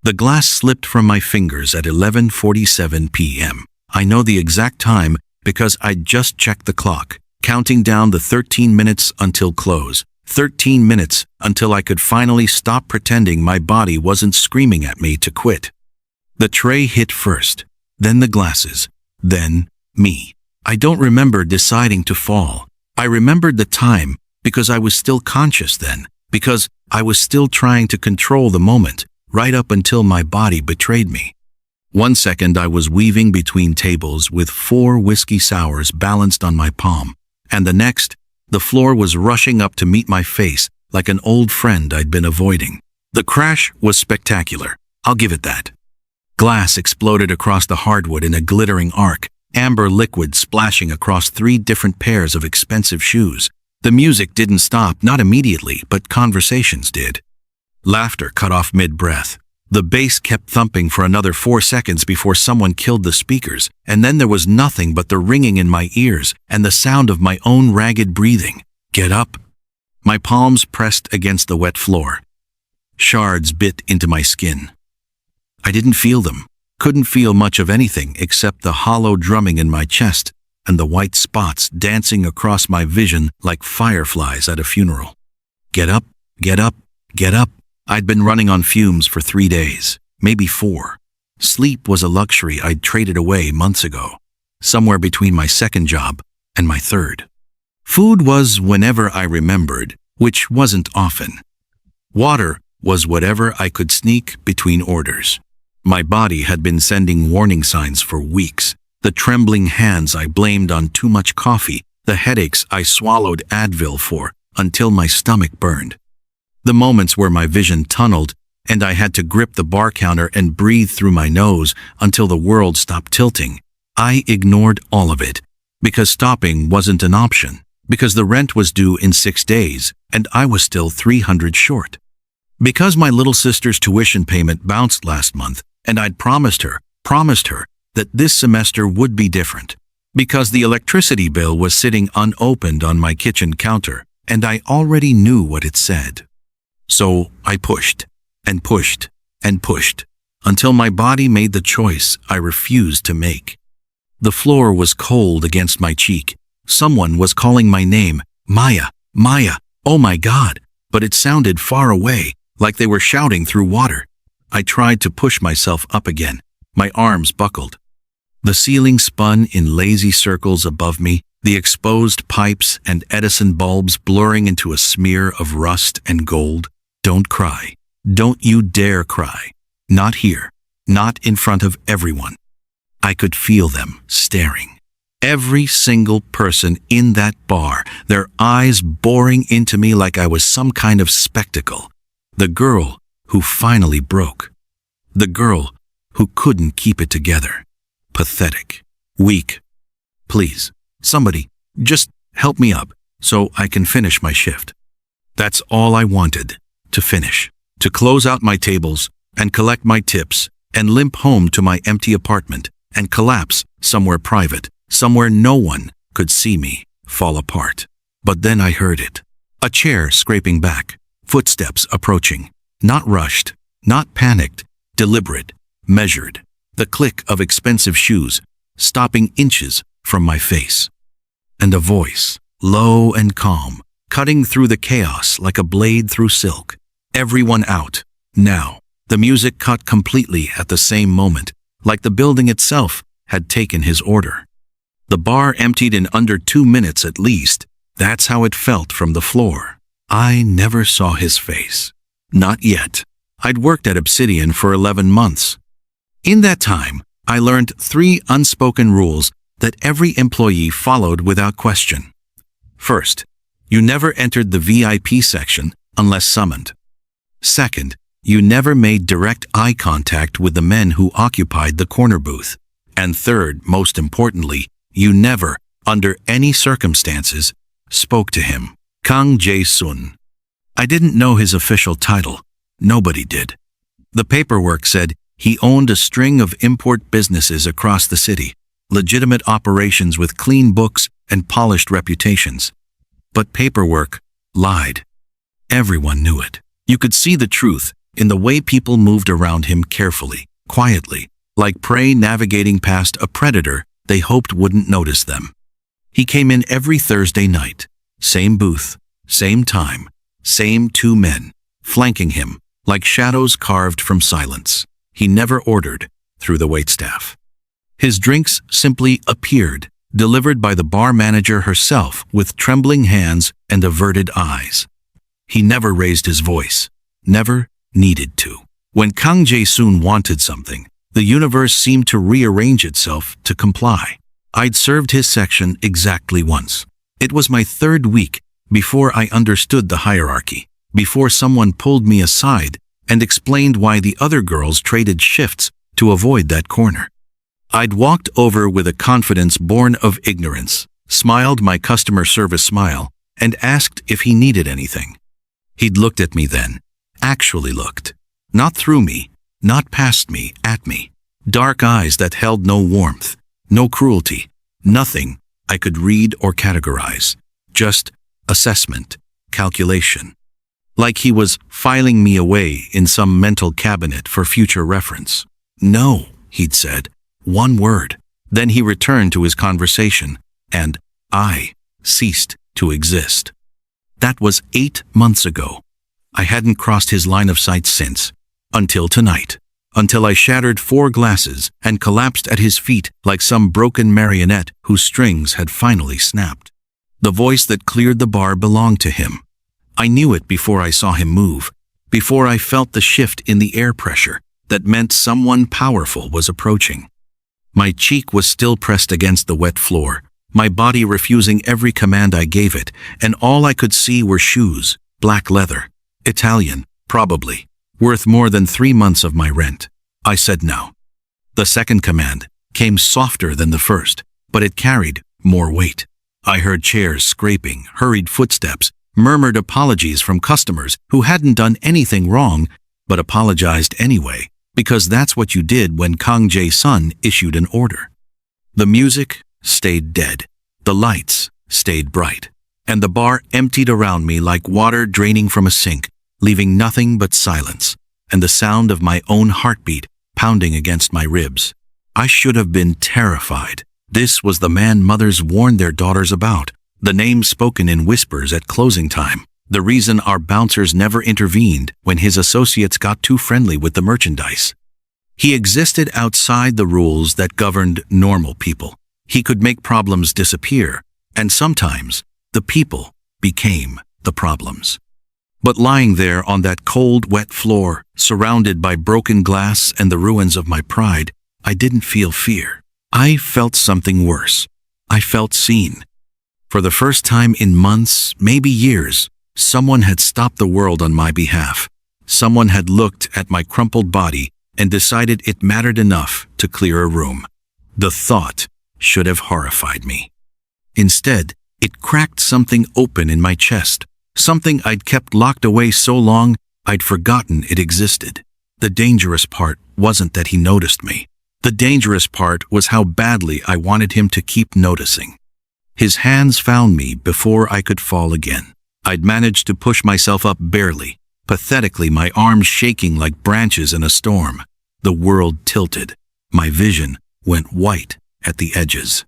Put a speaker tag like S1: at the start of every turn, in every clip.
S1: The glass slipped from my fingers at 11:47 p.m. I know the exact time because I'd just checked the clock, counting down the 13 minutes until close. 13 minutes until I could finally stop pretending my body wasn't screaming at me to quit. The tray hit first, then the glasses, then me. I don't remember deciding to fall. I remembered the time because I was still conscious then, because I was still trying to control the moment, right up until my body betrayed me. 1 second I was weaving between tables with 4 whiskey sours balanced on my palm, and the next, the floor was rushing up to meet my face like an old friend I'd been avoiding. The crash was spectacular, I'll give it that. Glass exploded across the hardwood in a glittering arc, amber liquid splashing across 3 different pairs of expensive shoes. The music didn't stop, not immediately, but conversations did. Laughter cut off mid-breath. The bass kept thumping for another 4 seconds before someone killed the speakers, and then there was nothing but the ringing in my ears and the sound of my own ragged breathing. Get up. My palms pressed against the wet floor. Shards bit into my skin. I didn't feel them, couldn't feel much of anything except the hollow drumming in my chest and the white spots dancing across my vision like fireflies at a funeral. Get up, get up, get up. I'd been running on fumes for 3 days, maybe 4. Sleep was a luxury I'd traded away months ago, somewhere between my second job and my third. Food was whenever I remembered, which wasn't often. Water was whatever I could sneak between orders. My body had been sending warning signs for weeks. The trembling hands I blamed on too much coffee, the headaches I swallowed Advil for until my stomach burned. The moments where my vision tunneled and I had to grip the bar counter and breathe through my nose until the world stopped tilting. I ignored all of it because stopping wasn't an option, because the rent was due in 6 days and I was still $300 short. Because my little sister's tuition payment bounced last month and I'd promised her that this semester would be different. Because the electricity bill was sitting unopened on my kitchen counter and I already knew what it said. So I pushed and pushed and pushed until my body made the choice I refused to make. The floor was cold against my cheek. Someone was calling my name, Maya, Maya, oh my God, but it sounded far away, like they were shouting through water. I tried to push myself up again. My arms buckled. The ceiling spun in lazy circles above me, the exposed pipes and Edison bulbs blurring into a smear of rust and gold. Don't cry. Don't you dare cry. Not here. Not in front of everyone. I could feel them staring. Every single person in that bar, their eyes boring into me like I was some kind of spectacle. The girl who finally broke. The girl who couldn't keep it together. Pathetic. Weak. Please, somebody, just help me up so I can finish my shift. That's all I wanted. To finish, to close out my tables and collect my tips and limp home to my empty apartment and collapse somewhere private, somewhere no one could see me fall apart. But then I heard it. A chair scraping back, footsteps approaching, not rushed, not panicked, deliberate, measured, the click of expensive shoes stopping inches from my face. And a voice, low and calm, cutting through the chaos like a blade through silk. Everyone out, now. The music cut completely at the same moment, like the building itself had taken his order. The bar emptied in under 2 minutes at least. That's how it felt from the floor. I never saw his face. Not yet. I'd worked at Obsidian for 11 months. In that time, I learned 3 unspoken rules that every employee followed without question. First, you never entered the VIP section unless summoned. Second, you never made direct eye contact with the men who occupied the corner booth. And third, most importantly, you never, under any circumstances, spoke to him. Kang Jae-sun. I didn't know his official title. Nobody did. The paperwork said he owned a string of import businesses across the city, legitimate operations with clean books and polished reputations. But paperwork lied. Everyone knew it. You could see the truth in the way people moved around him carefully, quietly, like prey navigating past a predator they hoped wouldn't notice them. He came in every Thursday night. Same booth, same time, same two men, flanking him, like shadows carved from silence. He never ordered, through the waitstaff. His drinks simply appeared, delivered by the bar manager herself with trembling hands and averted eyes. He never raised his voice, never needed to. When Kang Jae-soon wanted something, the universe seemed to rearrange itself to comply. I'd served his section exactly once. It was my third week before I understood the hierarchy, before someone pulled me aside and explained why the other girls traded shifts to avoid that corner. I'd walked over with a confidence born of ignorance, smiled my customer service smile, and asked if he needed anything. He'd looked at me then, actually looked. Not through me, not past me, at me. Dark eyes that held no warmth, no cruelty, nothing I could read or categorize. Just assessment, calculation. Like he was filing me away in some mental cabinet for future reference. No, he'd said. One word. Then he returned to his conversation, and I ceased to exist. That was 8 months ago. I hadn't crossed his line of sight since. Until tonight. Until I shattered 4 glasses and collapsed at his feet like some broken marionette whose strings had finally snapped. The voice that cleared the bar belonged to him. I knew it before I saw him move, before I felt the shift in the air pressure that meant someone powerful was approaching. My cheek was still pressed against the wet floor, my body refusing every command I gave it, and all I could see were shoes, black leather, Italian, probably, worth more than 3 months of my rent. I said no. The second command came softer than the first, but it carried more weight. I heard chairs scraping, hurried footsteps, murmured apologies from customers who hadn't done anything wrong, but apologized anyway, because that's what you did when Kang Jae-sun issued an order. The music stayed dead, the lights stayed bright, and the bar emptied around me like water draining from a sink, leaving nothing but silence, and the sound of my own heartbeat pounding against my ribs. I should have been terrified. This was the man mothers warned their daughters about, the name spoken in whispers at closing time, the reason our bouncers never intervened when his associates got too friendly with the merchandise. He existed outside the rules that governed normal people. He could make problems disappear, and sometimes the people became the problems. But lying there on that cold, wet floor, surrounded by broken glass and the ruins of my pride, I didn't feel fear. I felt something worse. I felt seen. For the first time in months, maybe years, someone had stopped the world on my behalf. Someone had looked at my crumpled body and decided it mattered enough to clear a room. The thought should have horrified me. Instead, it cracked something open in my chest, something I'd kept locked away so long I'd forgotten it existed. The dangerous part wasn't that he noticed me. The dangerous part was how badly I wanted him to keep noticing. His hands found me before I could fall again. I'd managed to push myself up barely, pathetically, my arms shaking like branches in a storm. The world tilted. My vision went white at the edges.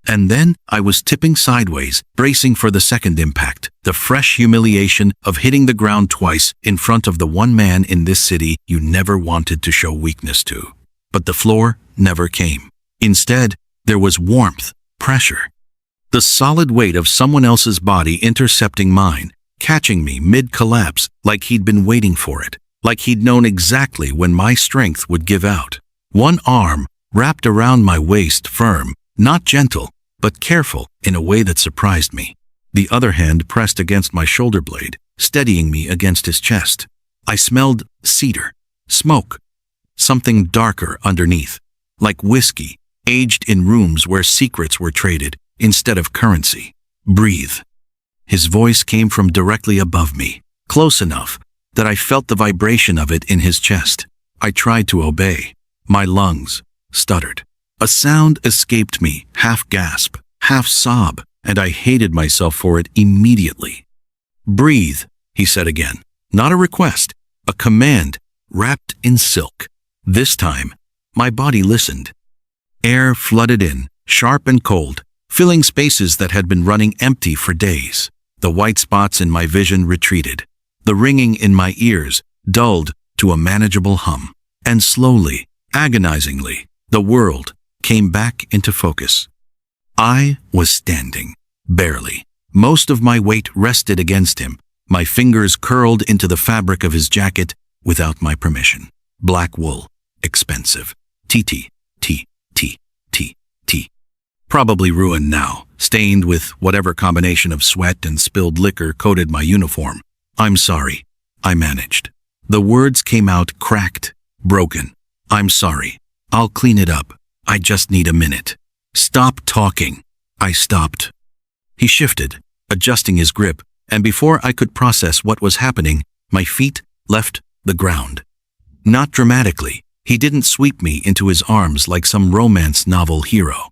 S1: And then I was tipping sideways, bracing for the second impact, the fresh humiliation of hitting the ground twice in front of the one man in this city you never wanted to show weakness to. But the floor never came. Instead, there was warmth, pressure. The solid weight of someone else's body intercepting mine, catching me mid-collapse like he'd been waiting for it, like he'd known exactly when my strength would give out. One arm wrapped around my waist, firm, not gentle, but careful in a way that surprised me. The other hand pressed against my shoulder blade, steadying me against his chest. I smelled cedar, smoke, something darker underneath, like whiskey, aged in rooms where secrets were traded instead of currency. Breathe. His voice came from directly above me, close enough that I felt the vibration of it in his chest. I tried to obey. My lungs stuttered. A sound escaped me, half gasp, half sob, and I hated myself for it immediately. Breathe, he said again. Not a request, A command wrapped in silk. This time, my body listened. Air flooded in, sharp and cold, filling spaces that had been running empty for days. The white spots in my vision retreated. The ringing in my ears dulled to a manageable hum. And slowly, agonizingly, the world came back into focus. I was standing, barely. Most of my weight rested against him. My fingers curled into the fabric of his jacket without my permission. Black wool, expensive. TT, T, T, T, T. Probably ruined now, stained with whatever combination of sweat and spilled liquor coated my uniform. I'm sorry, I managed. The words came out cracked, broken. I'm sorry. I'll clean it up. I just need a minute. Stop talking. I stopped. He shifted, adjusting his grip, and before I could process what was happening, my feet left the ground. Not dramatically. He didn't sweep me into his arms like some romance novel hero.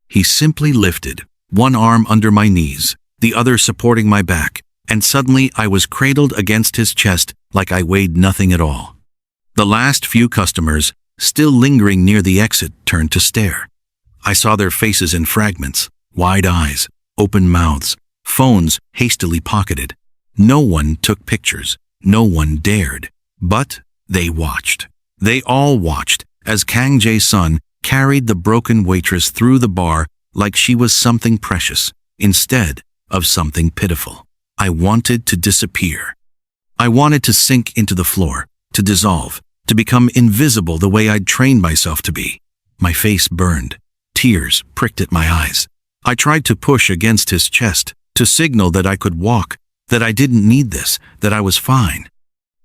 S1: He simply lifted, one arm under my knees, the other supporting my back, and suddenly I was cradled against his chest like I weighed nothing at all. The last few customers, still lingering near the exit, turned to stare. I saw their faces in fragments, wide eyes, open mouths, phones hastily pocketed. No one took pictures. No one dared. But they watched. They all watched as Kang Jae-sun carried the broken waitress through the bar like she was something precious, instead of something pitiful. I wanted to disappear. I wanted to sink into the floor, to dissolve, to become invisible the way I'd trained myself to be. My face burned. Tears pricked at my eyes. I tried to push against his chest, to signal that I could walk, that I didn't need this, that I was fine.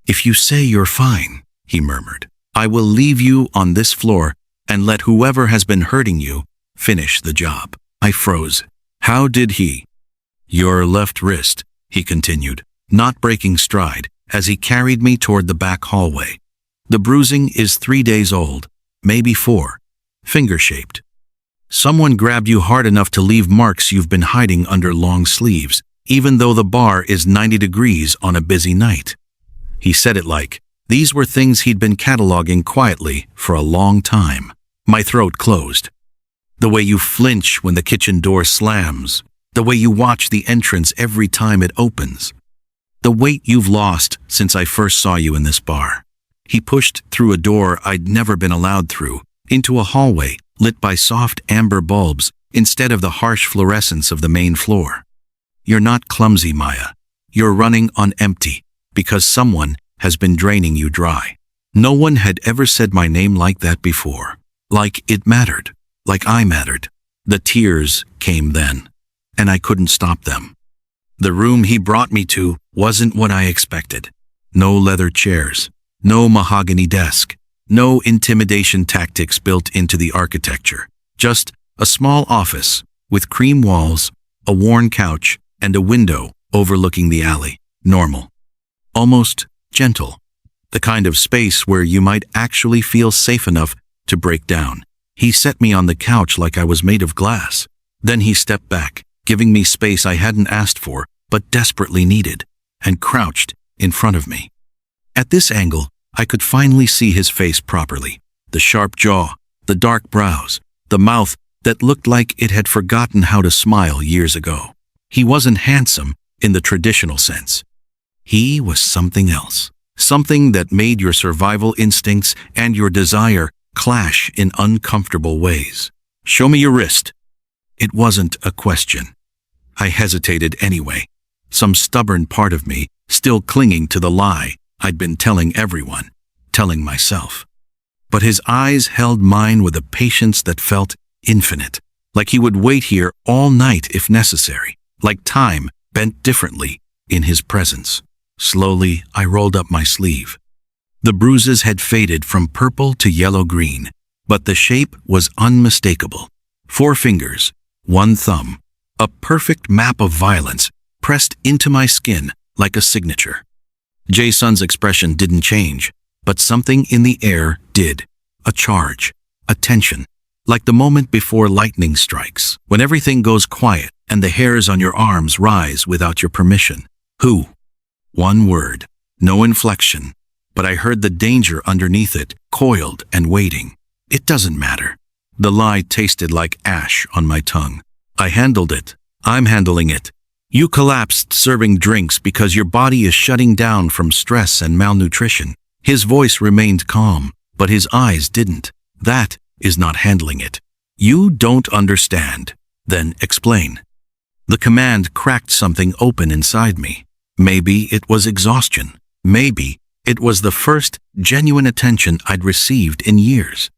S1: "If you say you're fine," he murmured, "I will leave you on this floor and let whoever has been hurting you finish the job." I froze. How did he? "Your left wrist," he continued, not breaking stride, as he carried me toward the back hallway. "The bruising is 3 days old, maybe 4, finger-shaped. Someone grabbed you hard enough to leave marks you've been hiding under long sleeves, even though the bar is 90 degrees on a busy night." He said it like these were things he'd been cataloging quietly for a long time. My throat closed. "The way you flinch when the kitchen door slams. The way you watch the entrance every time it opens. The weight you've lost since I first saw you in this bar." He pushed through a door I'd never been allowed through, into a hallway lit by soft amber bulbs instead of the harsh fluorescence of the main floor. "You're not clumsy, Maya. You're running on empty, because someone has been draining you dry." No one had ever said my name like that before. Like it mattered. Like I mattered. The tears came then, and I couldn't stop them. The room he brought me to wasn't what I expected. No leather chairs. No mahogany desk. No intimidation tactics built into the architecture. Just a small office with cream walls, a worn couch, and a window overlooking the alley. Normal. Almost gentle. The kind of space where you might actually feel safe enough to break down. He set me on the couch like I was made of glass. Then he stepped back, giving me space I hadn't asked for but desperately needed, and crouched in front of me. At this angle, I could finally see his face properly. The sharp jaw, the dark brows, the mouth that looked like it had forgotten how to smile years ago. He wasn't handsome in the traditional sense. He was something else. Something that made your survival instincts and your desire clash in uncomfortable ways. "Show me your wrist." It wasn't a question. I hesitated anyway, some stubborn part of me still clinging to the lie I'd been telling everyone, telling myself. But his eyes held mine with a patience that felt infinite, like he would wait here all night if necessary, like time bent differently in his presence. Slowly, I rolled up my sleeve. The bruises had faded from purple to yellow-green, but the shape was unmistakable. 4 fingers, 1 thumb, a perfect map of violence pressed into my skin like a signature. Jae-sun's expression didn't change, but something in the air did. A charge, a tension, like the moment before lightning strikes, when everything goes quiet and the hairs on your arms rise without your permission. "Who?" One word, no inflection, but I heard the danger underneath it, coiled and waiting. It doesn't matter. The lie tasted like ash on my tongue. I handled it. I'm handling it. You collapsed serving drinks because your body is shutting down from stress and malnutrition. His voice remained calm, but his eyes didn't. That is not handling it. You don't understand. Then explain. The command cracked something open inside me. Maybe it was exhaustion. Maybe it was the first genuine attention I'd received in years.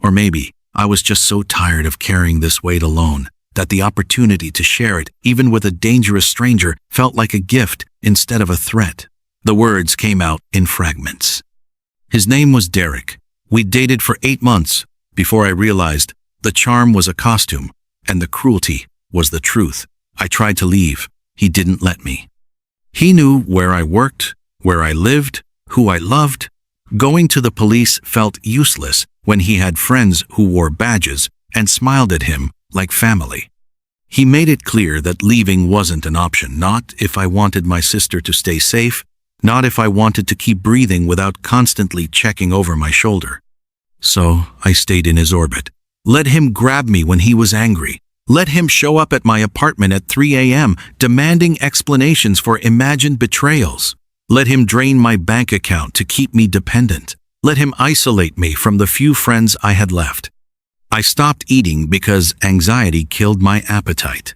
S1: Or maybe I was just so tired of carrying this weight alone that the opportunity to share it, even with a dangerous stranger, felt like a gift instead of a threat. The words came out in fragments. His name was Derek. We dated for 8 months before I realized the charm was a costume and the cruelty was the truth. I tried to leave. He didn't let me. He knew where I worked, where I lived, who I loved. Going to the police felt useless when he had friends who wore badges and smiled at him like family. He made it clear that leaving wasn't an option, not if I wanted my sister to stay safe, not if I wanted to keep breathing without constantly checking over my shoulder. So I stayed in his orbit. Let him grab me when he was angry. Let him show up at my apartment at 3 a.m. demanding explanations for imagined betrayals. Let him drain my bank account to keep me dependent. Let him isolate me from the few friends I had left. I stopped eating because anxiety killed my appetite.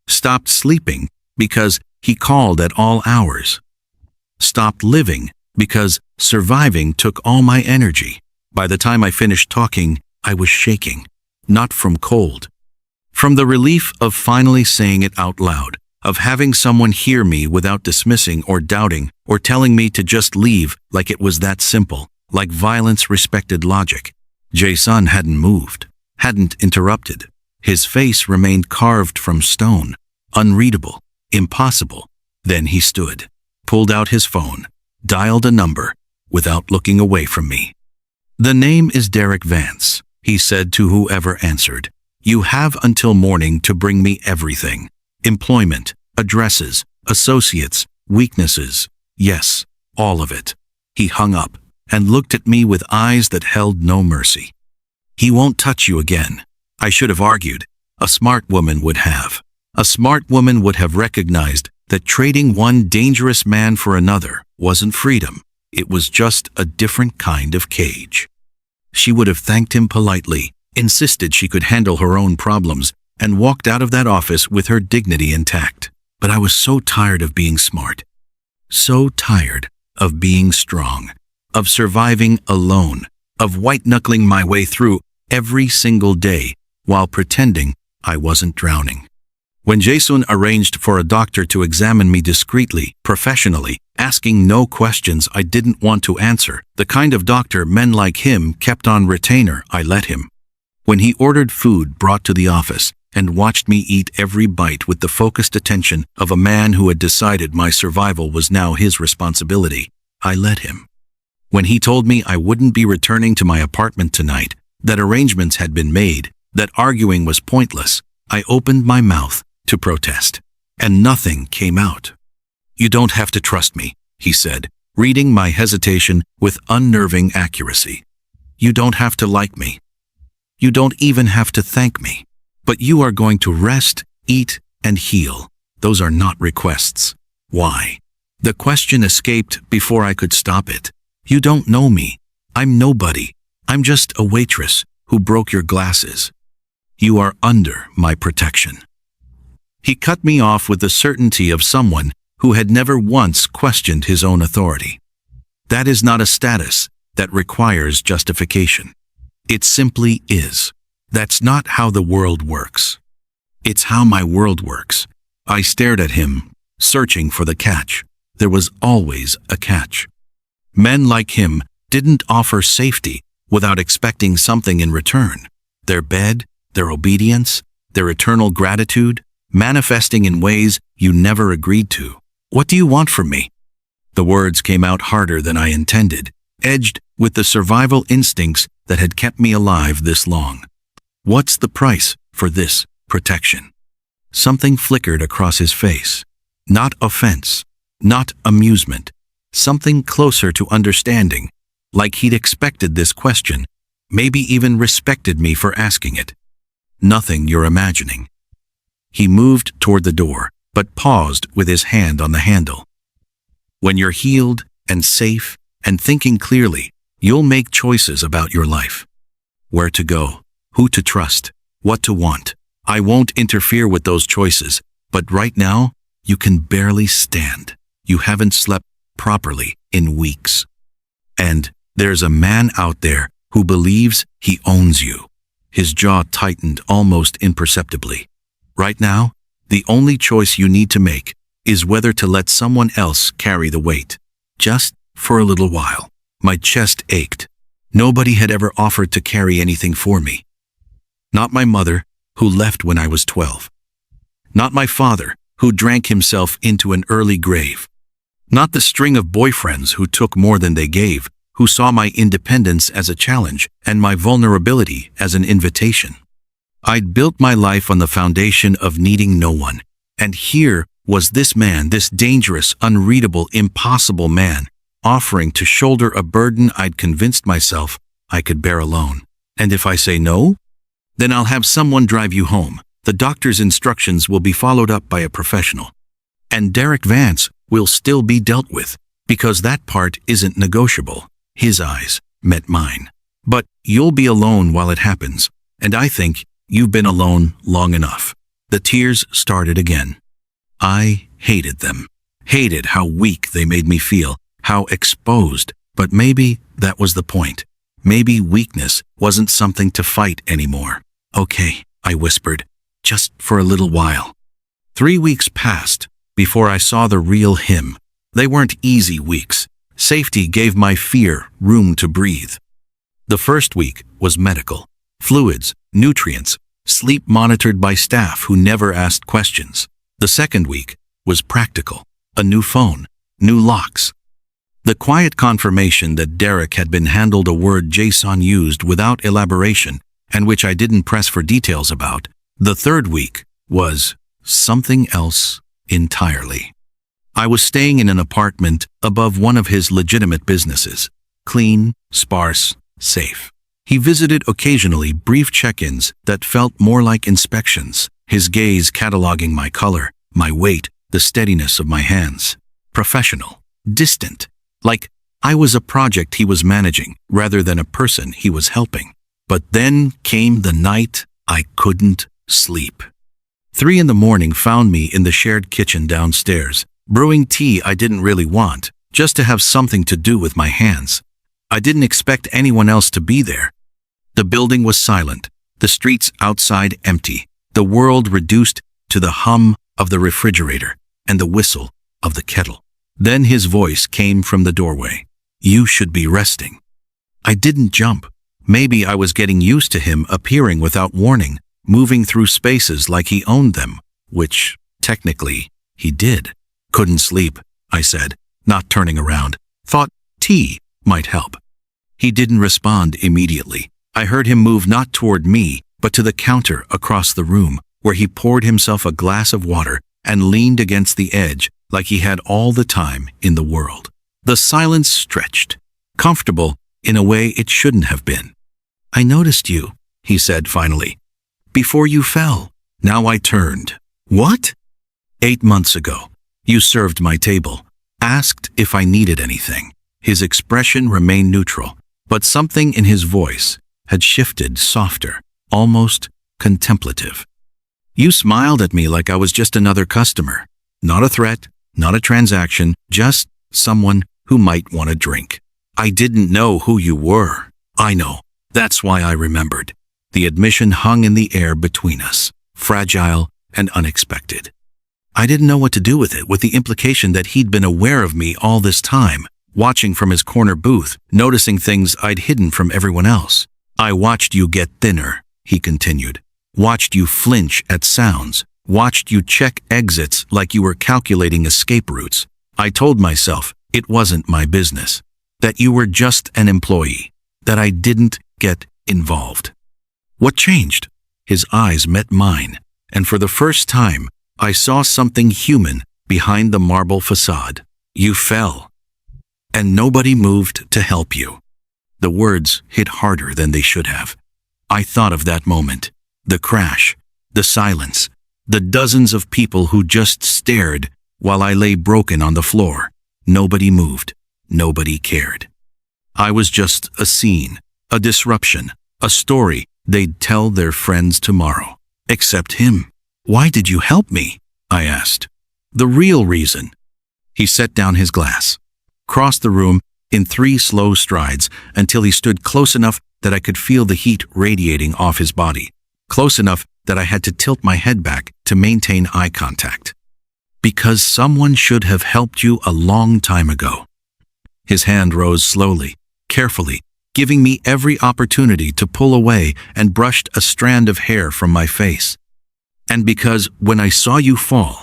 S1: Stopped sleeping because he called at all hours. Stopped living because surviving took all my energy. By the time I finished talking, I was shaking, not from cold. From the relief of finally saying it out loud, of having someone hear me without dismissing or doubting or telling me to just leave like it was that simple, like violence respected logic. Jason hadn't moved, hadn't interrupted. His face remained carved from stone, unreadable, impossible. Then he stood, pulled out his phone, dialed a number without looking away from me. "The name is Derek Vance," he said to whoever answered. "You have until morning to bring me everything. Employment, addresses, associates, weaknesses. Yes, all of it." He hung up and looked at me with eyes that held no mercy. "He won't touch you again." I should have argued. A smart woman would have. A smart woman would have recognized that trading one dangerous man for another wasn't freedom. It was just a different kind of cage. She would have thanked him politely, insisted she could handle her own problems, and walked out of that office with her dignity intact. But I was so tired of being smart. So tired of being strong, of surviving alone, of white-knuckling my way through every single day while pretending I wasn't drowning. When Jason arranged for a doctor to examine me discreetly, professionally, asking no questions I didn't want to answer, the kind of doctor men like him kept on retainer, I let him. When he ordered food brought to the office and watched me eat every bite with the focused attention of a man who had decided my survival was now his responsibility, I let him. When he told me I wouldn't be returning to my apartment tonight, that arrangements had been made, that arguing was pointless, I opened my mouth to protest, and nothing came out. "You don't have to trust me," he said, reading my hesitation with unnerving accuracy. "You don't have to like me. You don't even have to thank me. But you are going to rest, eat, and heal. Those are not requests." Why? The question escaped before I could stop it. "You don't know me. I'm nobody. I'm just a waitress who broke your glasses. You are under my protection." He cut me off with the certainty of someone who had never once questioned his own authority. That is not a status that requires justification. It simply is. That's not how the world works. It's how my world works. I stared at him, searching for the catch. There was always a catch. Men like him didn't offer safety without expecting something in return. Their bed, their obedience, their eternal gratitude, manifesting in ways you never agreed to. "What do you want from me?" The words came out harder than I intended, edged with the survival instincts that had kept me alive this long. "What's the price for this protection?" Something flickered across his face. Not offense, not amusement, something closer to understanding, like he'd expected this question, maybe even respected me for asking it. Nothing you're imagining. He moved toward the door, but paused with his hand on the handle. When you're healed and safe and thinking clearly, you'll make choices about your life. Where to go, who to trust, what to want. I won't interfere with those choices, but right now, you can barely stand. You haven't slept properly in weeks. And there's a man out there who believes he owns you. His jaw tightened almost imperceptibly. Right now, the only choice you need to make is whether to let someone else carry the weight. Just for a little while. My chest ached. Nobody had ever offered to carry anything for me. Not my mother, who left when I was 12. Not my father, who drank himself into an early grave. Not the string of boyfriends who took more than they gave, who saw my independence as a challenge and my vulnerability as an invitation. I'd built my life on the foundation of needing no one, and here was this man, this dangerous, unreadable, impossible man, offering to shoulder a burden I'd convinced myself I could bear alone. And if I say no, then I'll have someone drive you home. The doctor's instructions will be followed up by a professional. And Derek Vance will still be dealt with, because that part isn't negotiable. His eyes met mine. But you'll be alone while it happens, and I think you've been alone long enough. The tears started again. I hated them. Hated how weak they made me feel, how exposed, but maybe that was the point. Maybe weakness wasn't something to fight anymore. Okay, I whispered, just for a little while. 3 weeks passed before I saw the real him. They weren't easy weeks. Safety gave my fear room to breathe. The first week was medical. Fluids, nutrients, sleep monitored by staff who never asked questions. The second week was practical. A new phone, new locks. The quiet confirmation that Derek had been handled, a word Jason used without elaboration and which I didn't press for details about. The third week was something else entirely. I was staying in an apartment above one of his legitimate businesses. Clean, sparse, safe. He visited occasionally, brief check-ins that felt more like inspections, his gaze cataloging my color, my weight, the steadiness of my hands. Professional, distant, like I was a project he was managing rather than a person he was helping. But then came the night I couldn't sleep. 3 a.m. found me in the shared kitchen downstairs, brewing tea I didn't really want, just to have something to do with my hands. I didn't expect anyone else to be there. The building was silent, the streets outside empty, the world reduced to the hum of the refrigerator and the whistle of the kettle. Then his voice came from the doorway. You should be resting. I didn't jump. Maybe I was getting used to him appearing without warning, moving through spaces like he owned them, which, technically, he did. Couldn't sleep, I said, not turning around. Thought tea might help. He didn't respond immediately. I heard him move not toward me, but to the counter across the room, where he poured himself a glass of water and leaned against the edge like he had all the time in the world. The silence stretched, comfortable in a way it shouldn't have been. I noticed you, he said finally. Before you fell. Now I turned. What? 8 months ago. You served my table, asked if I needed anything. His expression remained neutral, but something in his voice had shifted, softer, almost contemplative. You smiled at me like I was just another customer. Not a threat, not a transaction, just someone who might want a drink. I didn't know who you were. I know. That's why I remembered. The admission hung in the air between us, fragile and unexpected. I didn't know what to do with it, with the implication that he'd been aware of me all this time, watching from his corner booth, noticing things I'd hidden from everyone else. I watched you get thinner, he continued. Watched you flinch at sounds. Watched you check exits like you were calculating escape routes. I told myself it wasn't my business, that you were just an employee, that I didn't get involved. What changed? His eyes met mine, and for the first time, I saw something human behind the marble facade. You fell. and nobody moved to help you." The words hit harder than they should have. I thought of that moment, the crash, the silence, the dozens of people who just stared while I lay broken on the floor. Nobody moved. Nobody cared. I was just a scene, a disruption, a story they'd tell their friends tomorrow. Except him. "Why did you help me?" I asked. "The real reason." He set down his glass, crossed the room in 3 slow strides until he stood close enough that I could feel the heat radiating off his body, close enough that I had to tilt my head back to maintain eye contact. "Because someone should have helped you a long time ago." His hand rose slowly, carefully, giving me every opportunity to pull away, and brushed a strand of hair from my face. "And because when I saw you fall,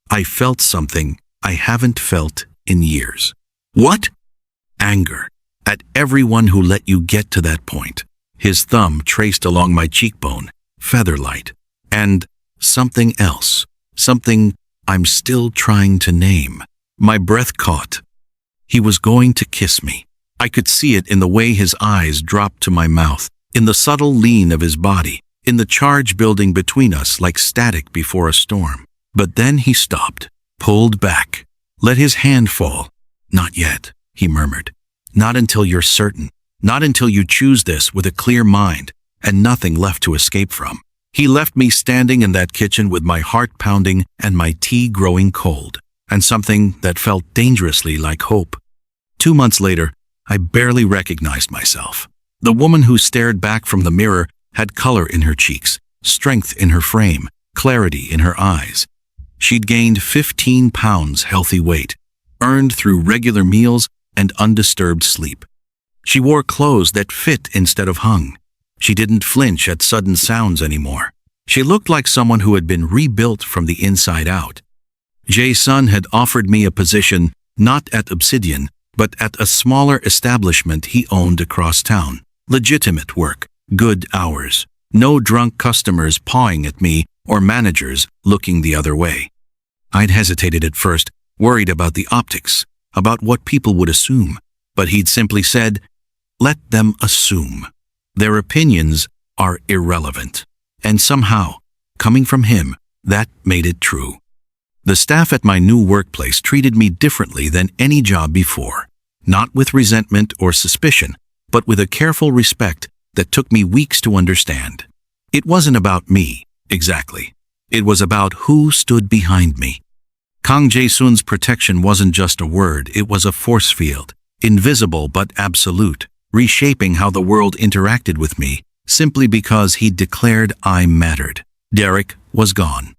S1: I felt something I haven't felt in years." "What?" "Anger. At everyone who let you get to that point." His thumb traced along my cheekbone, feather-light. "And something else. Something I'm still trying to name." My breath caught. He was going to kiss me. I could see it in the way his eyes dropped to my mouth, in the subtle lean of his body, in the charge building between us like static before a storm. But then he stopped, pulled back, let his hand fall. "Not yet," he murmured. "Not until you're certain. Not until you choose this with a clear mind and nothing left to escape from." He left me standing in that kitchen with my heart pounding and my tea growing cold, and something that felt dangerously like hope. 2 months later, I barely recognized myself. The woman who stared back from the mirror had color in her cheeks, strength in her frame, clarity in her eyes. She'd gained 15 pounds healthy weight, earned through regular meals and undisturbed sleep. She wore clothes that fit instead of hung. She didn't flinch at sudden sounds anymore. She looked like someone who had been rebuilt from the inside out. Jason had offered me a position not at Obsidian, but at a smaller establishment he owned across town. Legitimate work, good hours, no drunk customers pawing at me or managers looking the other way. I'd hesitated at first, worried about the optics, about what people would assume, but he'd simply said, "Let them assume. Their opinions are irrelevant." And somehow, coming from him, that made it true. The staff at my new workplace treated me differently than any job before, not with resentment or suspicion, but with a careful respect that took me weeks to understand. It wasn't about me, exactly. It was about who stood behind me. Kang Jae-sun's protection wasn't just a word, it was a force field, invisible but absolute, reshaping how the world interacted with me, simply because he declared I mattered. Derek was gone.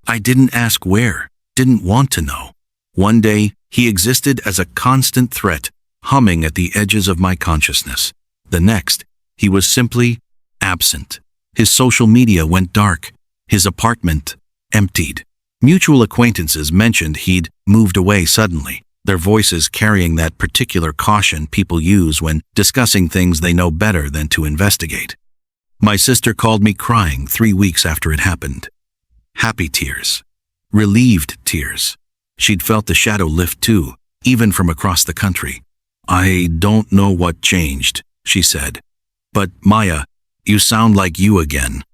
S1: I didn't ask where, didn't want to know. One day, he existed as a constant threat, humming at the edges of my consciousness. The next, he was simply absent. His social media went dark. His apartment emptied. Mutual acquaintances mentioned he'd moved away suddenly, their voices carrying that particular caution people use when discussing things they know better than to investigate. My sister called me crying 3 weeks after it happened. Happy tears. Relieved tears. She'd felt the shadow lift too, even from across the country. "I don't know what changed," she said. "But Maya, you sound like you again."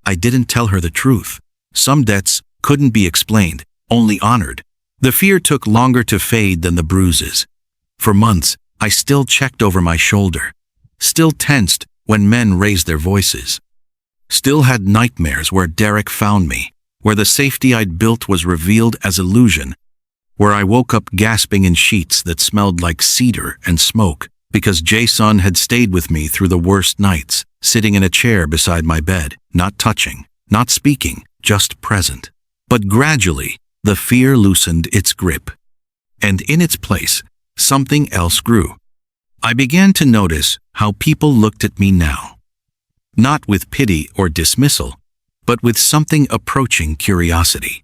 S1: I didn't tell her the truth. Some debts couldn't be explained, only honored. The fear took longer to fade than the bruises. For months, I still checked over my shoulder, still tensed when men raised their voices, still had nightmares where Derek found me, where the safety I'd built was revealed as illusion, where I woke up gasping in sheets that smelled like cedar and smoke, because Jason had stayed with me through the worst nights, sitting in a chair beside my bed, not touching, not speaking, just present. But gradually, the fear loosened its grip. And in its place, something else grew. I began to notice how people looked at me now. Not with pity or dismissal, but with something approaching curiosity.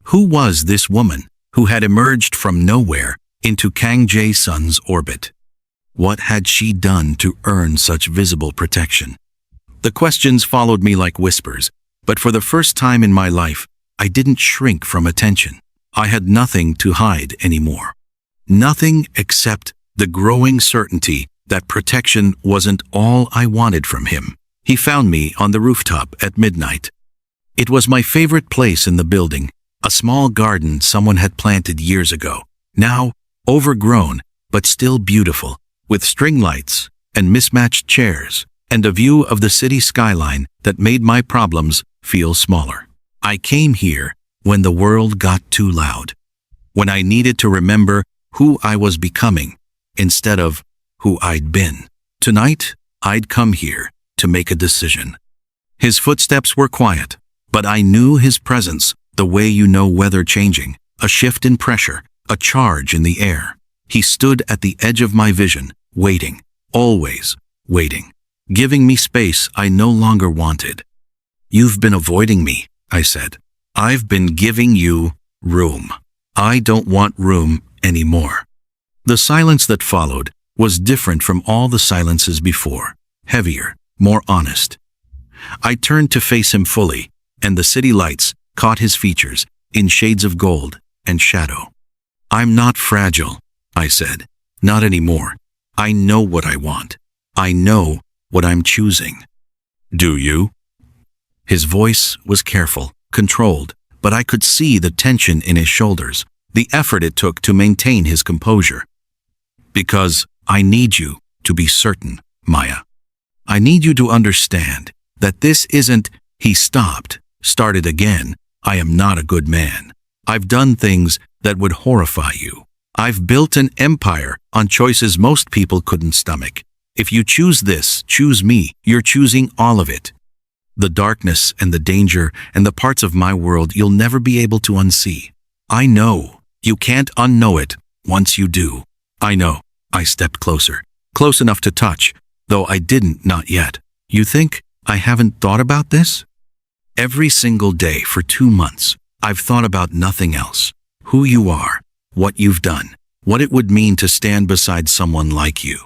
S1: Who was this woman who had emerged from nowhere into Kang Jae-sun's orbit? What had she done to earn such visible protection? The questions followed me like whispers, but for the first time in my life, I didn't shrink from attention. I had nothing to hide anymore. Nothing except the growing certainty that protection wasn't all I wanted from him. He found me on the rooftop at midnight. It was my favorite place in the building, a small garden someone had planted years ago, now overgrown but still beautiful, with string lights and mismatched chairs, and a view of the city skyline that made my problems feel smaller. I came here when the world got too loud, when I needed to remember who I was becoming instead of who I'd been. Tonight, I'd come here to make a decision. His footsteps were quiet, but I knew his presence the way you know weather changing, a shift in pressure, a charge in the air. He stood at the edge of my vision, waiting, always waiting, giving me space I no longer wanted. "You've been avoiding me," I said. "I've been giving you room. I don't want room anymore." The silence that followed was different from all the silences before, heavier, more honest. I turned to face him fully, and the city lights caught his features in shades of gold and shadow. "I'm not fragile," I said. "Not anymore. I know what I want. I know what I'm choosing." "Do you?" His voice was careful, controlled, but I could see the tension in his shoulders, the effort it took to maintain his composure. "Because I need you to be certain, Maya. I need you to understand that this isn't," he stopped, started again. "I am not a good man. I've done things that would horrify you. I've built an empire on choices most people couldn't stomach. If you choose this, choose me, you're choosing all of it. The darkness and the danger and the parts of my world you'll never be able to unsee. I know. You can't unknow it once you do. I know." I stepped closer, close enough to touch, though I didn't, not yet. "You think I haven't thought about this?" "Every single day for 2 months, I've thought about nothing else. Who you are, what you've done, what it would mean to stand beside someone like you."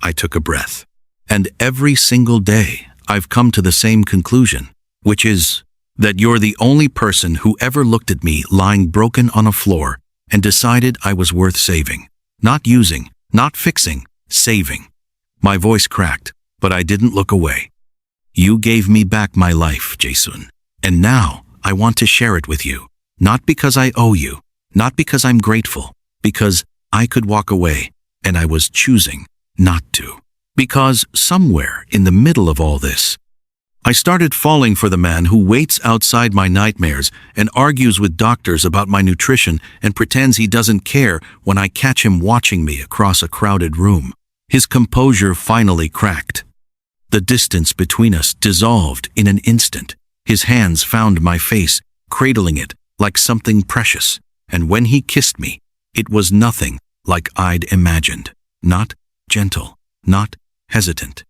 S1: I took a breath. "And every single day, I've come to the same conclusion, which is that you're the only person who ever looked at me lying broken on a floor and decided I was worth saving. Not using, not fixing, saving." My voice cracked, but I didn't look away. "You gave me back my life, Jason, and now I want to share it with you. Not because I owe you, not because I'm grateful, because I could walk away, and I was choosing not to. Because somewhere in the middle of all this, I started falling for the man who waits outside my nightmares and argues with doctors about my nutrition and pretends he doesn't care when I catch him watching me across a crowded room. His composure finally cracked. The distance between us dissolved in an instant. His hands found my face, cradling it like something precious, and when he kissed me, it was nothing like I'd imagined. Not gentle, not hesitant.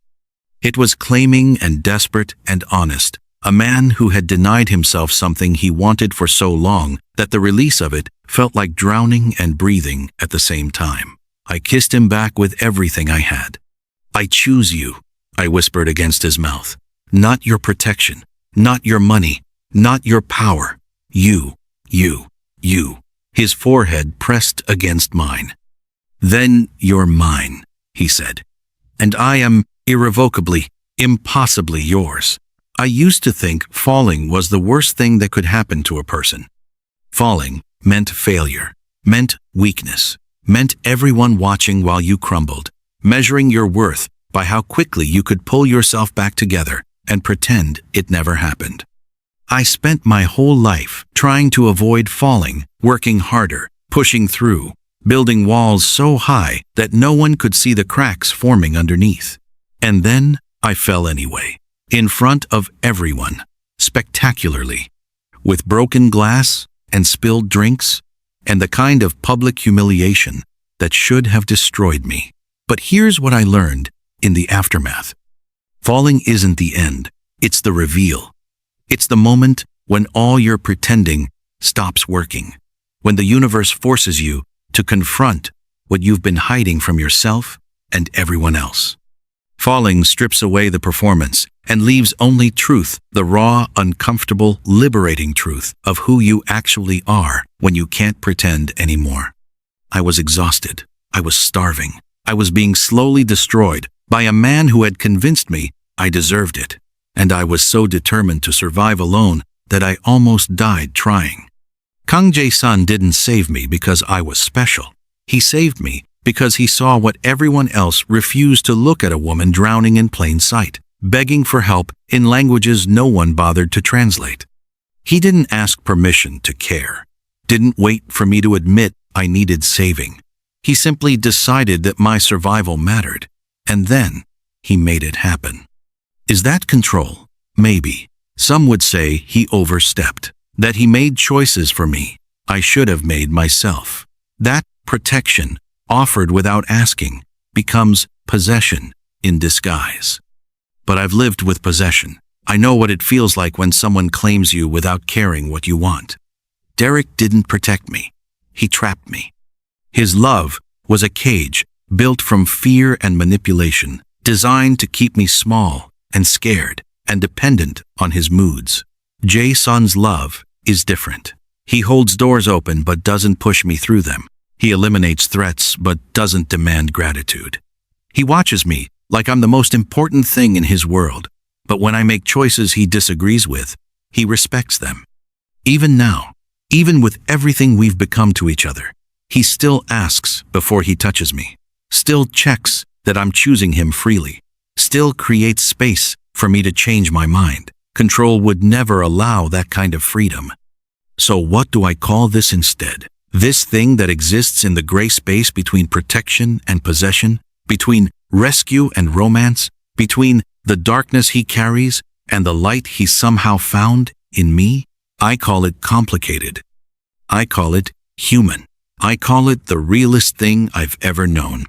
S1: It was claiming and desperate and honest, a man who had denied himself something he wanted for so long that the release of it felt like drowning and breathing at the same time. I kissed him back with everything I had. "I choose you," I whispered against his mouth. "Not your protection, not your money, not your power. You. His forehead pressed against mine. "Then you're mine," he said. "And I am irrevocably, impossibly yours." I used to think falling was the worst thing that could happen to a person. Falling meant failure, meant weakness, meant everyone watching while you crumbled, measuring your worth by how quickly you could pull yourself back together and pretend it never happened. I spent my whole life trying to avoid falling, working harder, pushing through, building walls so high that no one could see the cracks forming underneath. And then I fell anyway, in front of everyone, spectacularly, with broken glass and spilled drinks, and the kind of public humiliation that should have destroyed me. But here's what I learned in the aftermath. Falling isn't the end, it's the reveal. It's the moment when all your pretending stops working, when the universe forces you to confront what you've been hiding from yourself and everyone else. Falling strips away the performance and leaves only truth, the raw, uncomfortable, liberating truth of who you actually are when you can't pretend anymore. I was exhausted, I was starving. I was being slowly destroyed by a man who had convinced me I deserved it. And I was so determined to survive alone that I almost died trying. Kang Jae-sun didn't save me because I was special. He saved me because he saw what everyone else refused to look at: a woman drowning in plain sight, begging for help in languages no one bothered to translate. He didn't ask permission to care, didn't wait for me to admit I needed saving. He simply decided that my survival mattered, and then he made it happen. Is that control? Maybe. Some would say he overstepped, that he made choices for me I should have made myself. That protection, offered without asking, becomes possession in disguise. But I've lived with possession. I know what it feels like when someone claims you without caring what you want. Derek didn't protect me. He trapped me. His love was a cage built from fear and manipulation, designed to keep me small and scared and dependent on his moods. Jae-sun's love is different. He holds doors open but doesn't push me through them. He eliminates threats but doesn't demand gratitude. He watches me like I'm the most important thing in his world, but when I make choices he disagrees with, he respects them. Even now, even with everything we've become to each other, he still asks before he touches me, still checks that I'm choosing him freely, still creates space for me to change my mind. Control would never allow that kind of freedom. So what do I call this instead? This thing that exists in the gray space between protection and possession, between rescue and romance, between the darkness he carries and the light he somehow found in me? I call it complicated. I call it human. I call it the realest thing I've ever known.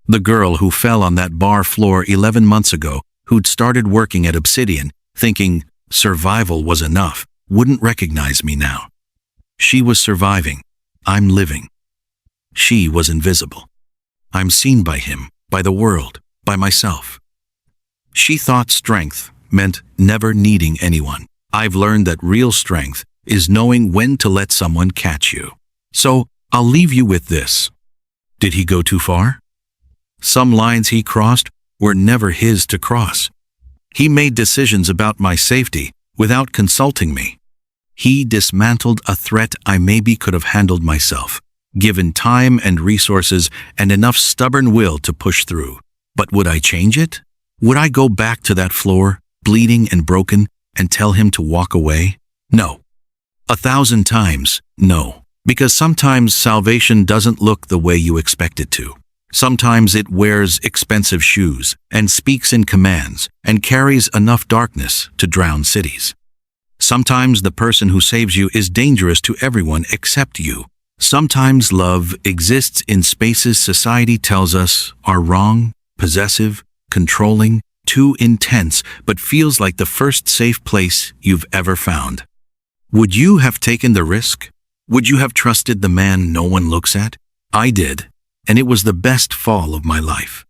S1: The girl who fell on that bar floor 11 months ago, who'd started working at Obsidian, thinking survival was enough, wouldn't recognize me now. She was surviving. I'm living. She was invisible. I'm seen by him, by the world, by myself. She thought strength meant never needing anyone. I've learned that real strength is knowing when to let someone catch you. So I'll leave you with this. Did he go too far? Some lines he crossed were never his to cross. He made decisions about my safety without consulting me. He dismantled a threat I maybe could have handled myself, given time and resources and enough stubborn will to push through. But would I change it? Would I go back to that floor, bleeding and broken, and tell him to walk away? No. 1,000 times, no. Because sometimes salvation doesn't look the way you expect it to. Sometimes it wears expensive shoes and speaks in commands and carries enough darkness to drown cities. Sometimes the person who saves you is dangerous to everyone except you. Sometimes love exists in spaces society tells us are wrong, possessive, controlling, too intense, but feels like the first safe place you've ever found. Would you have taken the risk? Would you have trusted the man no one looks at? I did, and it was the best fall of my life.